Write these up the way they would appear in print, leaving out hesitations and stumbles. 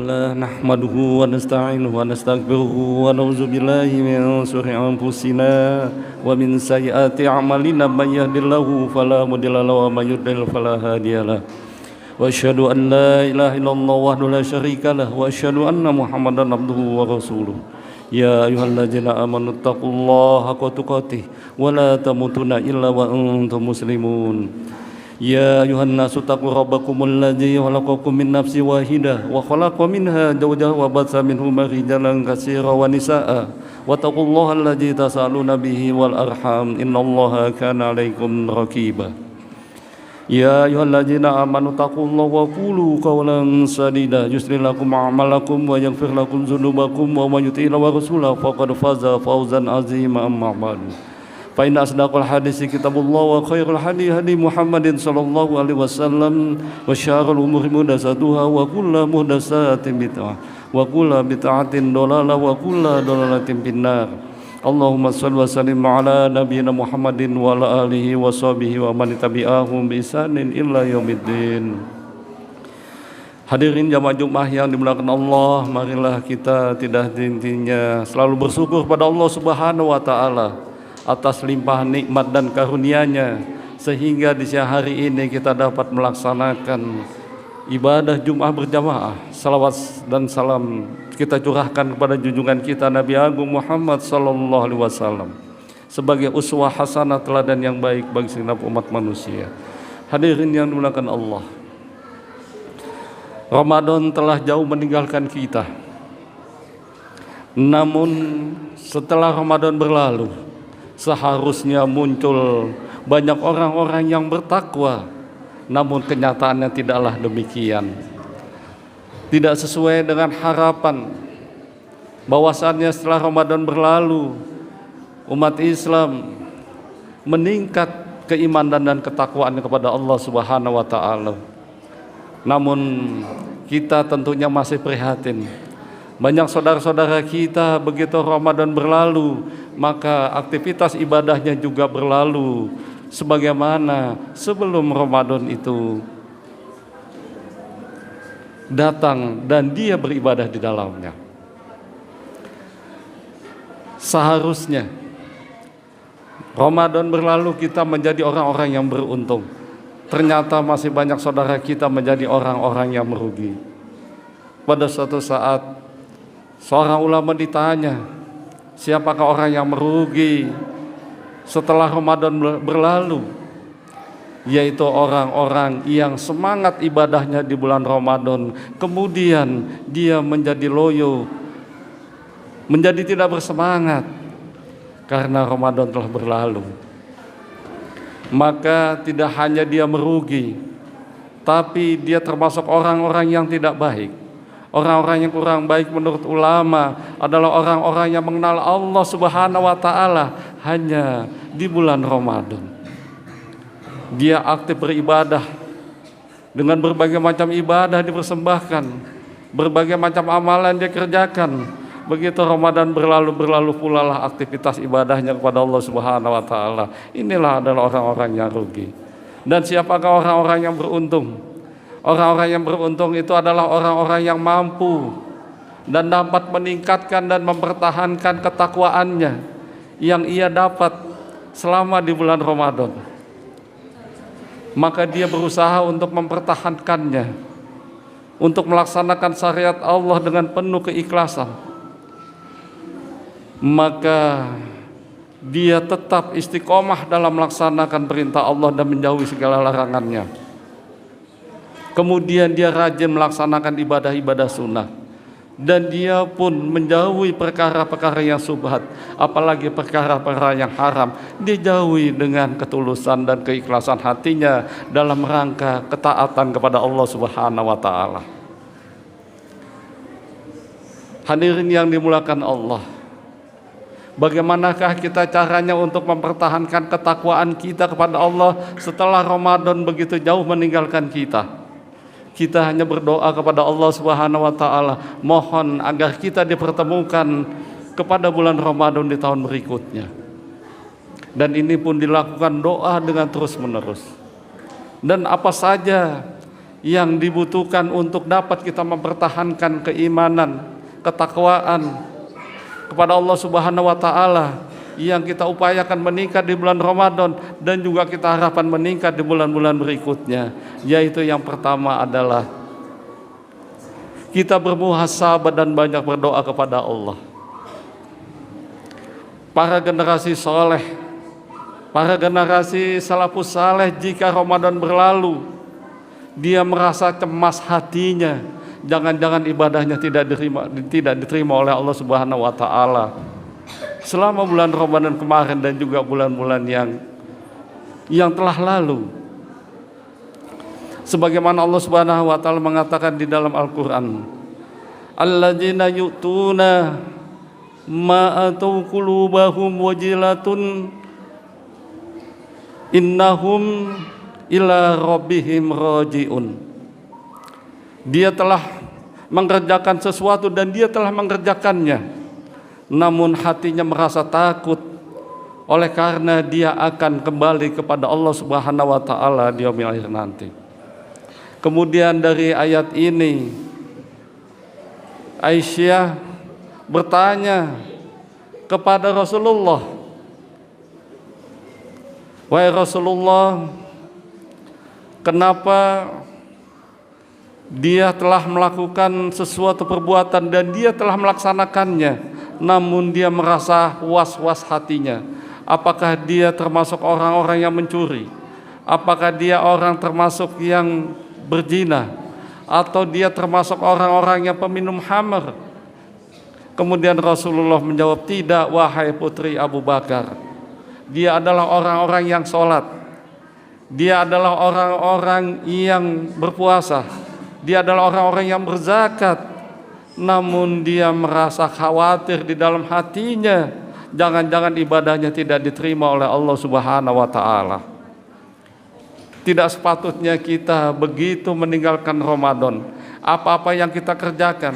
لله نحمده ونستعينه ونستغفره ونعوذ بالله من شرور أنفسنا ومن سيئات أعمالنا من يهد الله فلا مضل له ومن يضلل فلا هادي له وأشهد أن لا إله إلا الله وحده لا شريك له وأشهد أن محمدا عبده ورسوله يا أيها الذين آمنوا اتقوا الله حق تقاته ولا تموتن إلا وأنتم مسلمون يا أيها الناس اتقوا ربكم الذي خلقكم من نفس واحدة وخلق منها زوجها وبث منهما رجالا كثيرا ونساء واتقوا الله الذي تسألون به والأرحام إن الله كان عليكم رقيبا يا أيها الذين آمنوا اتقوا الله وقولوا قولا سديدا يصلح لكم أعمالكم ويغفر لكم ذنوبكم ومن يطع الله ورسوله فقد فاز فوزا عظيما أما بعد فإن أصدق الحديث كتاب الله وخير الهدي هدي محمد صلى الله عليه وسلم وشر الأمور محدثاتها وكل محدثات بدعة وكل بدعة ضلالة وكل ضلالة في النار اللهم صل وسلم على نبينا محمد وعلى آله وصحبه ومن tabi'ahum بإحسان إلى يوم الدين. Hadirin jamaah Jumat yang dimuliakan Allah, marilah kita tidak henti-hentinya selalu bersyukur pada Allah Subhanahu wa taala atas limpahan nikmat dan karunia-Nya sehingga di siang hari ini kita dapat melaksanakan ibadah Jumat berjamaah. Salawat dan salam kita curahkan kepada junjungan kita Nabi Agung Muhammad sallallahu alaihi wasallam sebagai uswah hasanah, teladan yang baik bagi segenap umat manusia. Hadirin yang dimuliakan Allah, Ramadan telah jauh meninggalkan kita. Namun setelah Ramadan berlalu, seharusnya muncul banyak orang-orang yang bertakwa, namun kenyataannya tidaklah demikian. Tidak sesuai dengan harapan bahwasannya setelah Ramadan berlalu umat Islam meningkat keimanan dan ketakwaan kepada Allah Subhanahu wa taala. Namun kita tentunya masih prihatin. Banyak saudara-saudara kita begitu Ramadan berlalu, maka aktivitas ibadahnya juga berlalu sebagaimana sebelum Ramadan itu datang dan dia beribadah di dalamnya. Seharusnya Ramadan berlalu kita menjadi orang-orang yang beruntung. Ternyata masih banyak saudara kita menjadi orang-orang yang merugi. Pada suatu saat seorang ulama ditanya, siapakah orang yang merugi setelah Ramadan berlalu? Yaitu orang-orang yang semangat ibadahnya di bulan Ramadan, kemudian dia menjadi loyo, menjadi tidak bersemangat karena Ramadan telah berlalu. Maka tidak hanya dia merugi, tapi dia termasuk orang-orang yang tidak baik. Orang-orang yang kurang baik menurut ulama adalah orang-orang yang mengenal Allah Subhanahu wa taala hanya di bulan Ramadan. Dia aktif beribadah dengan berbagai macam ibadah dipersembahkan, berbagai macam amalan dia kerjakan. Begitu Ramadan berlalu pula lah aktivitas ibadahnya kepada Allah Subhanahu wa taala. Inilah adalah orang-orang yang rugi. Dan siapakah orang-orang yang beruntung? Orang-orang yang beruntung itu adalah orang-orang yang mampu dan dapat meningkatkan dan mempertahankan ketakwaannya yang ia dapat selama di bulan Ramadan. Maka dia berusaha untuk mempertahankannya, untuk melaksanakan syariat Allah dengan penuh keikhlasan. Maka dia tetap istiqomah dalam melaksanakan perintah Allah dan menjauhi segala larangannya. Kemudian dia rajin melaksanakan ibadah-ibadah sunnah, dan dia pun menjauhi perkara-perkara yang subhat, apalagi perkara-perkara yang haram. Dia jauhi dengan ketulusan dan keikhlasan hatinya dalam rangka ketaatan kepada Allah Subhanahu wa taala. Hadirin yang dimuliakan Allah, bagaimanakah kita caranya untuk mempertahankan ketakwaan kita kepada Allah setelah Ramadan begitu jauh meninggalkan kita? Kita hanya berdoa kepada Allah Subhanahu wa taala, mohon agar kita dipertemukan kepada bulan Ramadan di tahun berikutnya. Dan ini pun dilakukan doa dengan terus-menerus. Dan apa saja yang dibutuhkan untuk dapat kita mempertahankan keimanan, ketakwaan kepada Allah Subhanahu wa taala, yang kita upayakan meningkat di bulan Ramadan dan juga kita harapkan meningkat di bulan-bulan berikutnya. Yaitu yang pertama adalah kita bermuhasabah dan banyak berdoa kepada Allah. Para generasi soleh, para generasi salafus saleh, jika Ramadan berlalu dia merasa cemas hatinya, jangan-jangan ibadahnya tidak diterima oleh Allah Subhanahu wa taala selama bulan Ramadan kemarin dan juga bulan-bulan yang telah lalu. Sebagaimana Allah Subhanahu wa taala mengatakan di dalam Al-Qur'an, alladzina yu'tuna ma atau qulubahum wajilatun innahum ila rabbihim rajiun. Dia telah mengerjakan sesuatu dan dia telah mengerjakannya, namun hatinya merasa takut oleh karena dia akan kembali kepada Allah Subhanahu wa taala di yaumil akhir nanti. Kemudian dari ayat ini Aisyah bertanya kepada Rasulullah, wahai Rasulullah, kenapa dia telah melakukan sesuatu perbuatan dan dia telah melaksanakannya, namun dia merasa was-was hatinya? Apakah dia termasuk orang-orang yang mencuri? Apakah dia orang termasuk yang berzina? Atau dia termasuk orang-orang yang peminum khamr? Kemudian Rasulullah menjawab, tidak wahai putri Abu Bakar, dia adalah orang-orang yang sholat, dia adalah orang-orang yang berpuasa, dia adalah orang-orang yang berzakat, namun dia merasa khawatir di dalam hatinya, jangan-jangan ibadahnya tidak diterima oleh Allah Subhanahu wa taala. Tidak sepatutnya kita begitu meninggalkan Ramadan. Apa-apa yang kita kerjakan,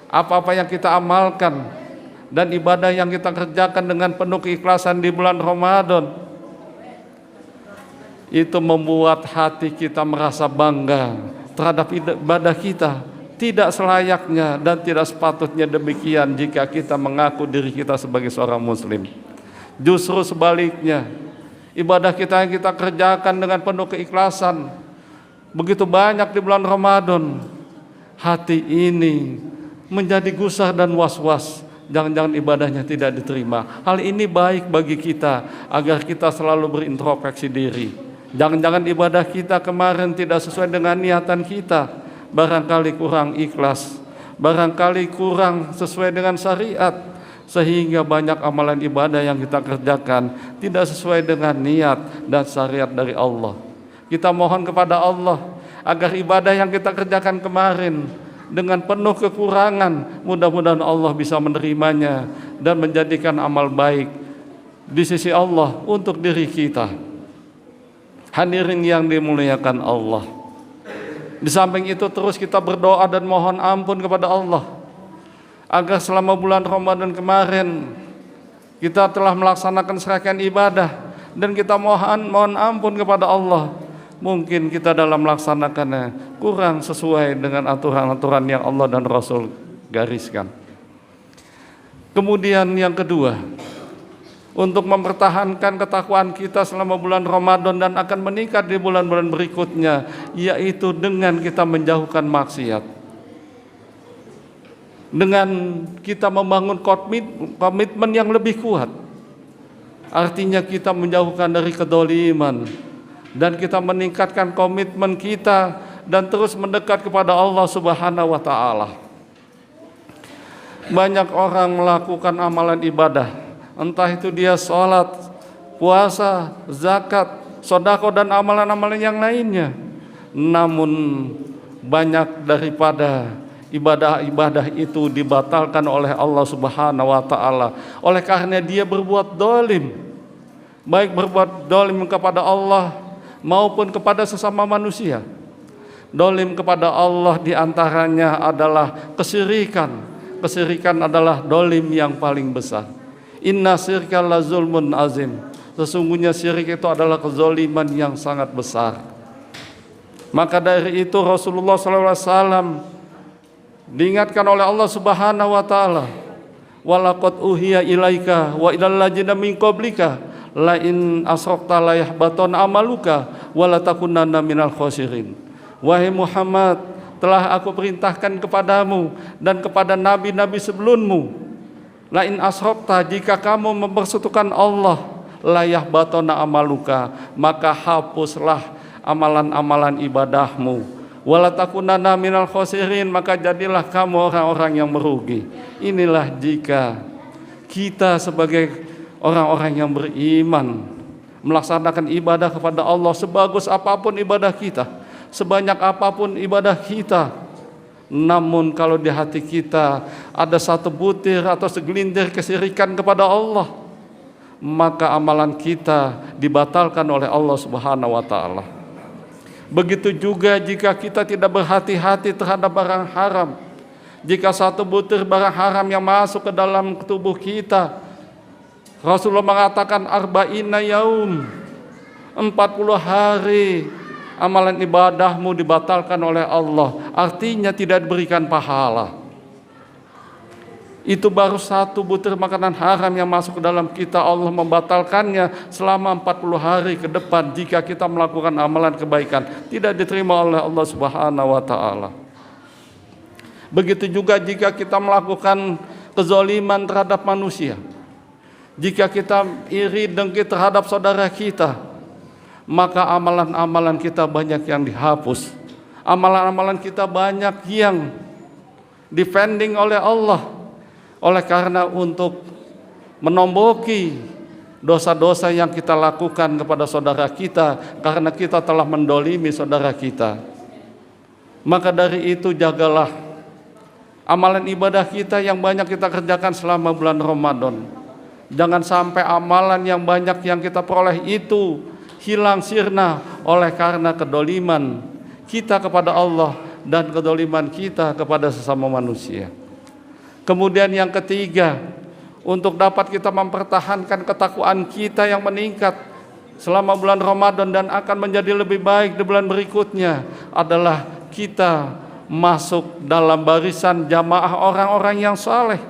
apa-apa yang kita amalkan, dan ibadah yang kita kerjakan dengan penuh keikhlasan di bulan Ramadan, itu membuat hati kita merasa bangga terhadap ibadah kita. Tidak selayaknya dan tidak sepatutnya demikian jika kita mengaku diri kita sebagai seorang muslim. Justru sebaliknya, ibadah kita yang kita kerjakan dengan penuh keikhlasan begitu banyak di bulan Ramadan, hati ini menjadi gusar dan was-was, jangan-jangan ibadahnya tidak diterima. Hal ini baik bagi kita agar kita selalu berintrospeksi diri. Jangan-jangan ibadah kita kemarin tidak sesuai dengan niatan kita, barangkali kurang ikhlas, barangkali kurang sesuai dengan syariat, sehingga banyak amalan ibadah yang kita kerjakan tidak sesuai dengan niat dan syariat dari Allah. Kita mohon kepada Allah agar ibadah yang kita kerjakan kemarin dengan penuh kekurangan, mudah-mudahan Allah bisa menerimanya dan menjadikan amal baik di sisi Allah untuk diri kita. Hadirin yang dimuliakan Allah, di samping itu terus kita berdoa dan mohon ampun kepada Allah agar selama bulan Ramadan kemarin kita telah melaksanakan serangkaian ibadah dan kita mohon ampun kepada Allah. Mungkin kita dalam melaksanakannya kurang sesuai dengan aturan-aturan yang Allah dan Rasul gariskan. Kemudian yang kedua, untuk mempertahankan ketakwaan kita selama bulan Ramadan dan akan meningkat di bulan-bulan berikutnya, yaitu dengan kita menjauhkan maksiat, dengan kita membangun komitmen yang lebih kuat. Artinya kita menjauhkan dari kedoliman dan kita meningkatkan komitmen kita dan terus mendekat kepada Allah Subhanahu wa taala. Banyak orang melakukan amalan ibadah, entah itu dia sholat, puasa, zakat, sedekah dan amalan-amalan yang lainnya, namun banyak daripada ibadah-ibadah itu dibatalkan oleh Allah Subhanahu wa taala oleh karena dia berbuat dolim, baik berbuat dolim kepada Allah maupun kepada sesama manusia. Dolim kepada Allah diantaranya adalah kesyirikan. Kesyirikan adalah dolim yang paling besar. Inna syirka la zulmun azim. Sesungguhnya syirik itu adalah kezaliman yang sangat besar. Maka dari itu Rasulullah SAW diingatkan oleh Allah Subhanahu wa taala, walaqad uhiya ilaika wa ilal ladzina min qablika la in asrakta la yahbatun amaluka wa la takunanna minal khasirin. Wahai Muhammad, telah aku perintahkan kepadamu dan kepada nabi-nabi sebelummu, la in asrakta, jika kamu mempersekutukan Allah, la yahbatuna amaluka, maka hapuslah amalan-amalan ibadahmu, wala takunanna minal khasirin, maka jadilah kamu orang-orang yang merugi. Inilah jika kita sebagai orang-orang yang beriman melaksanakan ibadah kepada Allah, sebagus apapun ibadah kita, sebanyak apapun ibadah kita, namun kalau di hati kita ada satu butir atau segelintir kesyirikan kepada Allah, maka amalan kita dibatalkan oleh Allah Subhanahu wa taala. Begitu juga jika kita tidak berhati-hati terhadap barang haram. Jika satu butir barang haram yang masuk ke dalam tubuh kita, Rasulullah mengatakan arba'ina yaum, 40 hari amalan ibadahmu dibatalkan oleh Allah, artinya tidak diberikan pahala. Itu baru satu butir makanan haram yang masuk ke dalam kita, Allah membatalkannya selama 40 hari ke depan. Jika kita melakukan amalan kebaikan, tidak diterima oleh Allah Subhanahu wa taala. Begitu juga jika kita melakukan kezaliman terhadap manusia, jika kita iri dengki terhadap saudara kita, maka amalan-amalan kita banyak yang dihapus, amalan-amalan kita banyak yang defending oleh Allah. Oleh karena untuk menomboki dosa-dosa yang kita lakukan kepada saudara kita, karena kita telah mendolimi saudara kita, maka dari itu jagalah amalan ibadah kita yang banyak kita kerjakan selama bulan Ramadan. Jangan sampai amalan yang banyak yang kita peroleh itu hilang sirna oleh karena kedoliman kita kepada Allah dan kedoliman kita kepada sesama manusia. Kemudian yang ketiga, untuk dapat kita mempertahankan ketakwaan kita yang meningkat selama bulan Ramadan dan akan menjadi lebih baik di bulan berikutnya, adalah kita masuk dalam barisan jamaah orang-orang yang saleh.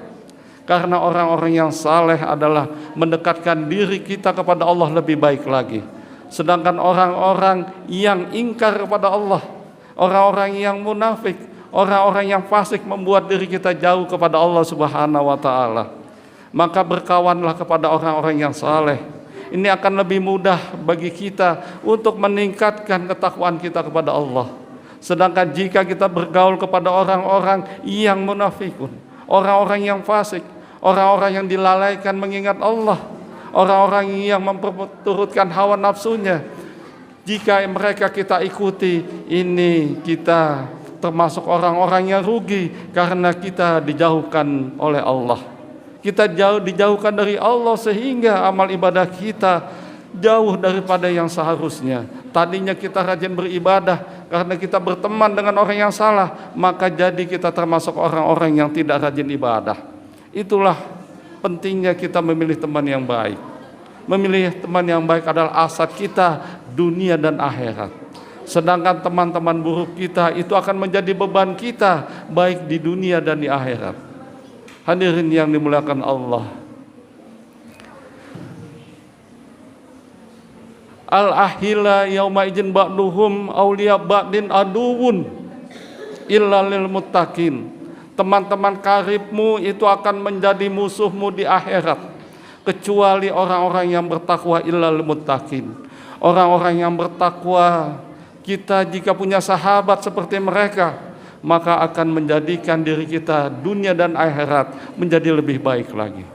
Karena orang-orang yang saleh adalah mendekatkan diri kita kepada Allah lebih baik lagi. Sedangkan orang-orang yang ingkar kepada Allah, orang-orang yang munafik, orang-orang yang fasik membuat diri kita jauh kepada Allah Subhanahu wa taala. Maka berkawanlah kepada orang-orang yang saleh. Ini akan lebih mudah bagi kita untuk meningkatkan ketakwaan kita kepada Allah. Sedangkan jika kita bergaul kepada orang-orang yang munafikun, orang-orang yang fasik, orang-orang yang dilalaikan mengingat Allah, orang-orang yang memperturutkan hawa nafsunya, jika mereka kita ikuti, ini kita termasuk orang-orang yang rugi karena kita dijauhkan oleh Allah. Kita dijauhkan dari Allah sehingga amal ibadah kita jauh daripada yang seharusnya. Tadinya kita rajin beribadah karena kita berteman dengan orang yang salah, maka jadi kita termasuk orang-orang yang tidak rajin ibadah. Itulah pentingnya kita memilih teman yang baik. Memilih teman yang baik adalah aset kita dunia dan akhirat. Sedangkan teman-teman buruk kita itu akan menjadi beban kita baik di dunia dan di akhirat. Hadirin yang dimuliakan Allah, al-ahila yauma idzin ba'duhum auliya ba'din aduwun illa lil muttaqin. Teman-teman karibmu itu akan menjadi musuhmu di akhirat, kecuali orang-orang yang bertakwa illa lil muttaqin. Orang-orang yang bertakwa, kita jika punya sahabat seperti mereka, maka akan menjadikan diri kita dunia dan akhirat menjadi lebih baik lagi.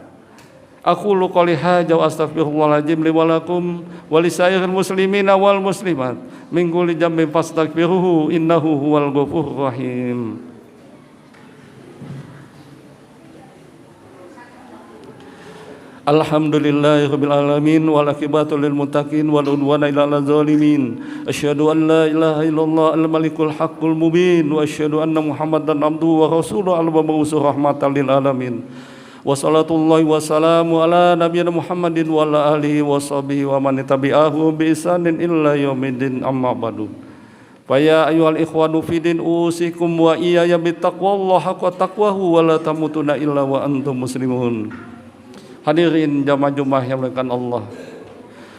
Aqulu qouli hadza wa astaghfirullahaladzim li wa lakum wa lisairil muslimina wal muslimat min kulli dhanbin fastaghfiruhu innahu huwal ghafurur rahim. Alhamdulillahirabbil alamin wal aqibatu lil muttaqin wal udwana illa alal zalimin. Asyhadu an la ilaha illallah al malikul haqqul mubin wa asyhadu anna muhammadan abduhu wa rasuluhu al mab'uts rahmatan lil alamin. Wassalatullahi wassalamu ala nabiyina Muhammadin wa ala alihi wa sahbihi wa man tabi'ahu bi ihsanin illa yaumiddin amma ba'du. Faya ayyuhal ikhwanu fidin usikum wa iyaya bittaqwallahi haqqa taqwahu wa la tamutunna illa wa antum muslimun. Hadirin jamaah Jumat yang dimuliakan Allah,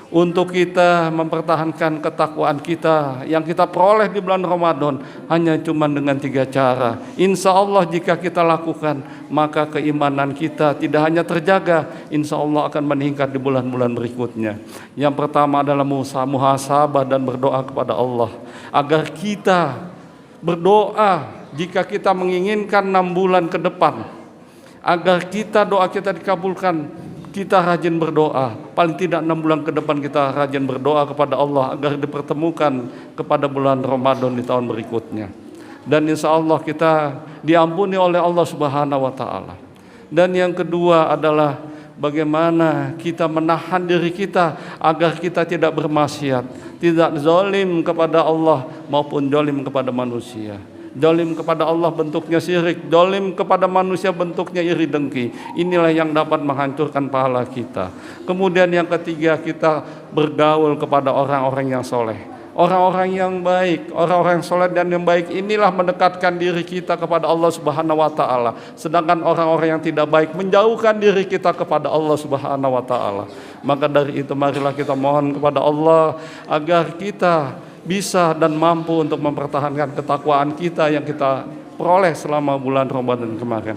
untuk kita mempertahankan ketakwaan kita yang kita peroleh di bulan Ramadan hanya cuma dengan 3 cara. Insya Allah jika kita lakukan, maka keimanan kita tidak hanya terjaga, insya Allah akan meningkat di bulan-bulan berikutnya. Yang pertama adalah muhasabah dan berdoa kepada Allah, agar kita berdoa jika kita menginginkan 6 bulan ke depan, agar doa kita dikabulkan. Kita rajin berdoa, paling tidak 6 bulan ke depan kita rajin berdoa kepada Allah agar dipertemukan kepada bulan Ramadan di tahun berikutnya. Dan insya Allah kita diampuni oleh Allah Subhanahu wa Ta'ala. Dan yang kedua adalah bagaimana kita menahan diri kita agar kita tidak bermaksiat, tidak zalim kepada Allah maupun zalim kepada manusia. Dolim kepada Allah bentuknya syirik, dolim kepada manusia bentuknya iri dengki. Inilah yang dapat menghancurkan pahala kita. Kemudian yang ketiga, kita bergaul kepada orang-orang yang soleh, orang-orang yang baik. Orang-orang yang soleh dan yang baik inilah mendekatkan diri kita kepada Allah Subhanahu wa Ta'ala. Sedangkan orang-orang yang tidak baik menjauhkan diri kita kepada Allah Subhanahu wa Ta'ala. Maka dari itu marilah kita mohon kepada Allah agar kita bisa dan mampu untuk mempertahankan ketakwaan kita yang kita peroleh selama bulan Ramadan kemarin.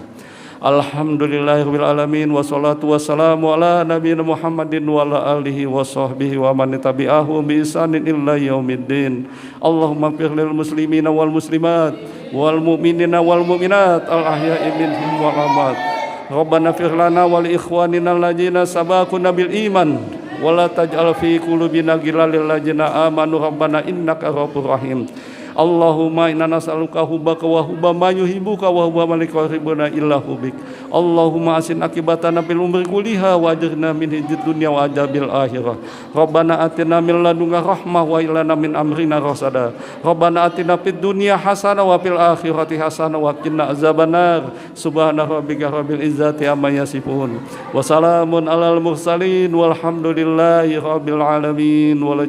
Alhamdulillahirabbil alamin, wassalatu wassalamu ala nabiyina Muhammadin wa ala alihi wa sahbihi wa man tabi'ahu bi ihsanin ila yaumiddin. Allahumma ighfir lil muslimina wal muslimat wal mu'minina wal mu'minat al ahya'i minhum wal amwat. Rabbana ighfir lana wa li ikhwanina alladziina sabaquna bil iman wala taj'al fi qulubina ghillan lil ladzina amanu rabbana innaka ghafurur rahim. Allahumma inna nas'aluka hubbaka wa hubba ma yuhibbuka wa hubba ma liqaribuna illa hubbik. Allahumma asin akibatana fil umri kulliha wa ajirna min hidzid dunya wa azabil akhirah. Rabbana atina min ladunka rahmah wa ilana min amrina rasada. Rabbana atina fid dunya hasanah wa fil akhirati hasanah wa qina azabannar. Subhana rabbika rabbil izzati amma yasifun. Wa salamun alal mursalin walhamdulillahi rabbil alamin. Wa la